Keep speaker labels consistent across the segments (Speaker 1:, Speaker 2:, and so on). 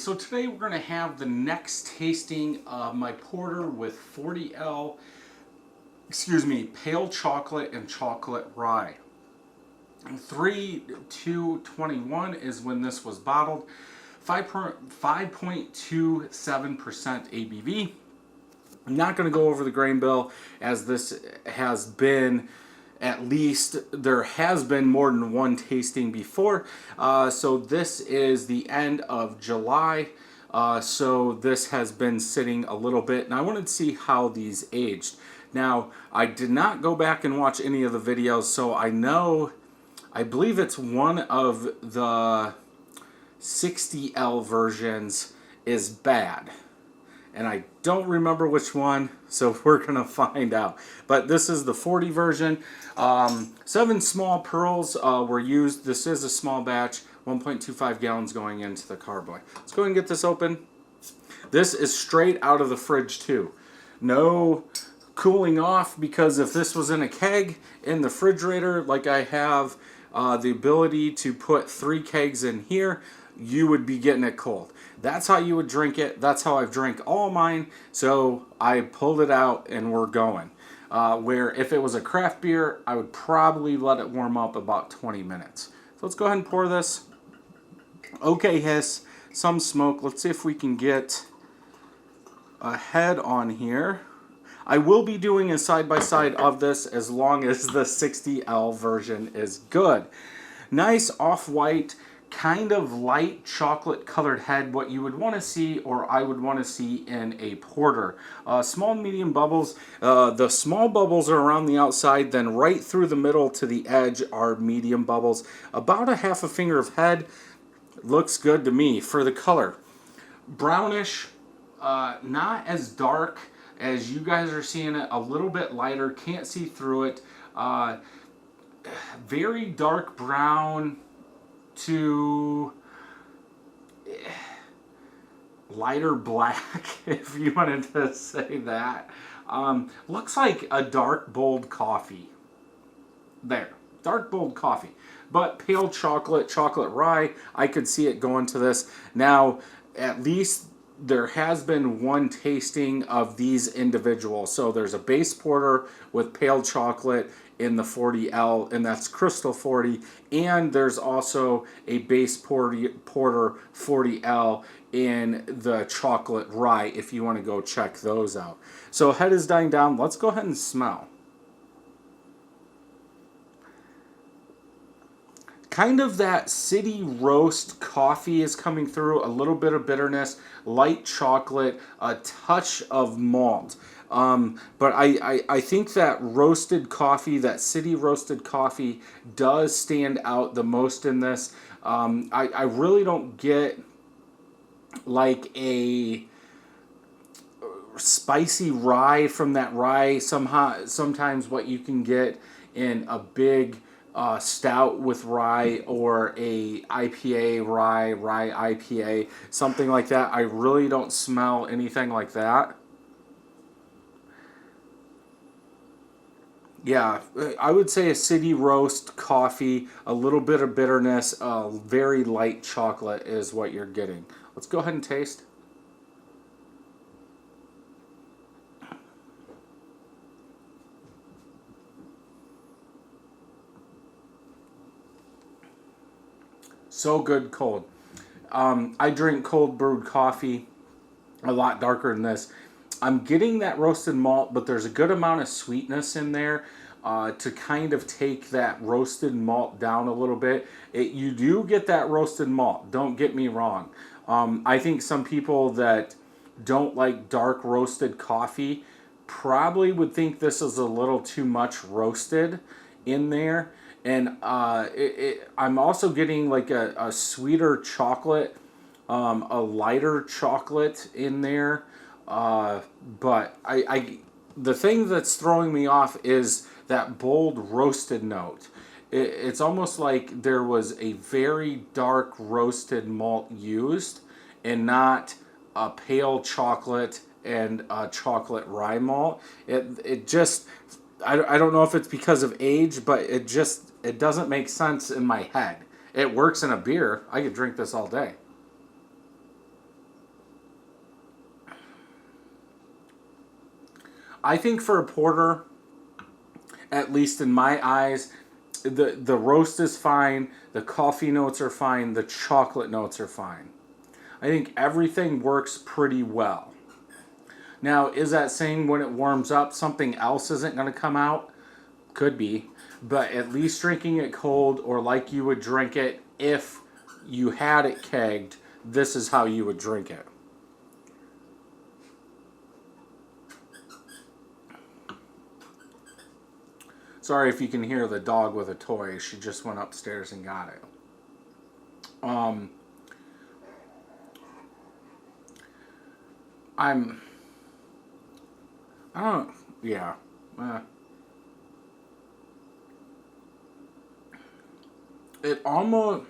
Speaker 1: so today we're going to have the next tasting of my porter with 40L, pale chocolate and chocolate rye. 3/2/21 is when this was bottled. 5.27% ABV. I'm not going to go over the grain bill, as this has been, at least there has been more than one tasting before. So this is the end of July. So this has been sitting a little bit, and I wanted to see how these aged. Now, I did not go back and watch any of the videos, so I believe it's one of the 60L versions is bad. And I don't remember which one, so we're going to find out. But this is the 40 version. 7 small pearls were used. This is a small batch, 1.25 gallons going into the carboy. Let's go ahead and get this open. This is straight out of the fridge too. No cooling off, because if this was in a keg in the refrigerator, like I have the ability to put 3 kegs in here, you would be getting it cold. That's how you would drink it. That's how I've drank all mine. So I pulled it out and we're going. Where if it was a craft beer, I would probably let it warm up about 20 minutes. So let's go ahead and pour this. Okay, hiss, some smoke. Let's see if we can get a head on here. I will be doing a side-by-side of this as long as the 60L version is good. Nice off-white, kind of light chocolate colored head, what you would want to see, or I would want to see in a porter. Small medium bubbles. The small bubbles are around the outside, then right through the middle to the edge are medium bubbles. About a half a finger of head. Looks good to me for the color. Brownish, not as dark as you guys are seeing it, a little bit lighter, can't see through it. Very dark brown to lighter black, if you wanted to say that. Looks like a dark bold coffee. There, dark bold coffee. But pale chocolate, chocolate rye, I could see it going to this. Now, at least there has been one tasting of these individual. So there's a base porter with pale chocolate in the 40L, and that's Crystal 40, and there's also a base porter 40L in the chocolate rye, if you want to go check those out. So head is dying down. Let's go ahead and smell. Kind of that city roast coffee is coming through, a little bit of bitterness, light chocolate, a touch of malt. But I think that roasted coffee, that city roasted coffee, does stand out the most in this. I really don't get like a spicy rye from that rye. Sometimes what you can get in a big stout with rye, or a IPA rye IPA, something like that. I really don't smell anything like that. Yeah, I would say a city roast coffee, a little bit of bitterness, very light chocolate is what you're getting. Let's go ahead and taste. So good cold. I drink cold brewed coffee, a lot darker than this. I'm getting that roasted malt, but there's a good amount of sweetness in there to kind of take that roasted malt down a little bit. You do get that roasted malt, don't get me wrong. I think some people that don't like dark roasted coffee probably would think this is a little too much roasted in there. And I'm also getting like a sweeter chocolate, a lighter chocolate in there. But the thing that's throwing me off is that bold roasted note. It's almost like there was a very dark roasted malt used, and not a pale chocolate and a chocolate rye malt. It just, I don't know if it's because of age, but it doesn't make sense in my head. It works in a beer. I could drink this all day. I think for a porter, at least in my eyes, the roast is fine, the coffee notes are fine, the chocolate notes are fine. I think everything works pretty well. Now, is that saying when it warms up something else isn't going to come out? Could be. But at least drinking it cold, or like you would drink it if you had it kegged, this is how you would drink it. Sorry if you can hear the dog with a toy. She just went upstairs and got it. I don't, yeah. It almost,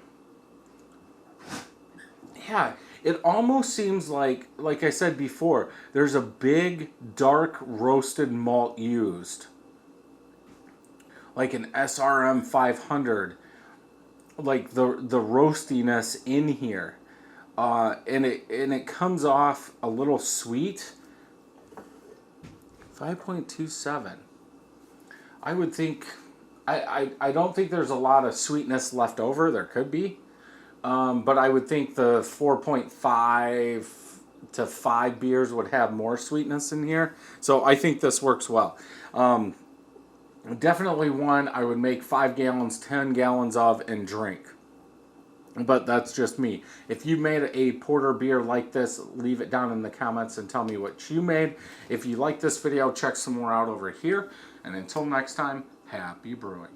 Speaker 1: yeah, it almost seems like I said before, there's a big, dark, roasted malt used. Like an SRM 500. Like the roastiness in here. And it comes off a little sweet. 5.27. I would think, I don't think there's a lot of sweetness left over. There could be. But I would think the 4.5 to 5 beers would have more sweetness in here. So I think this works well. Definitely one I would make 5 gallons, 10 gallons of and drink. But that's just me. If you made a porter beer like this, leave it down in the comments and tell me what you made. If you like this video, check some more out over here. And until next time, happy brewing.